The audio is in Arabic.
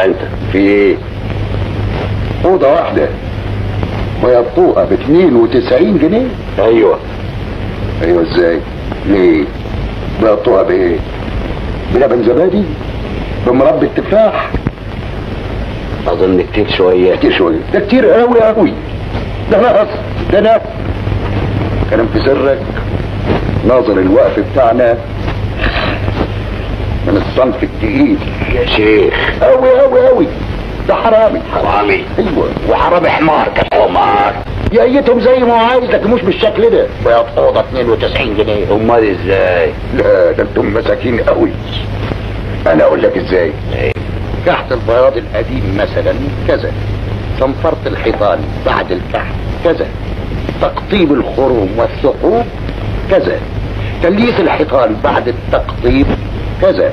اطلع انت. في ايه؟ اوضه واحده وهي الطوقه ب 92 جنيه. ايوه ازاي؟ ليه؟ بقى الطوقه بايه؟ بلبن زبادي؟ بمربى التفاح؟ اظن كتير شويه. كتير شويه؟ ده كتير قوي قوي. ده نقص، ده نقص. كلام في سرك. ناظر الوقف بتاعنا من الصنف التقيل يا شيخ. قوي قوي قوي. ده حرامي. حرامي؟ ايوه. وحرامي حمار كده. حمار يا ايتهم زي ما هو عايز، لكن مش بالشكل ده. بقت اوضه 92 جنيه. امال ازاي؟ لا ده انتم مساكين قوي. انا اقول لك ازاي. كحت البياض القديم مثلا كذا، صنفرة الحيطان بعد الكحت كذا، تقطيب الخروم والثقوب كذا، تليس الحيطان بعد التقطيب كذا،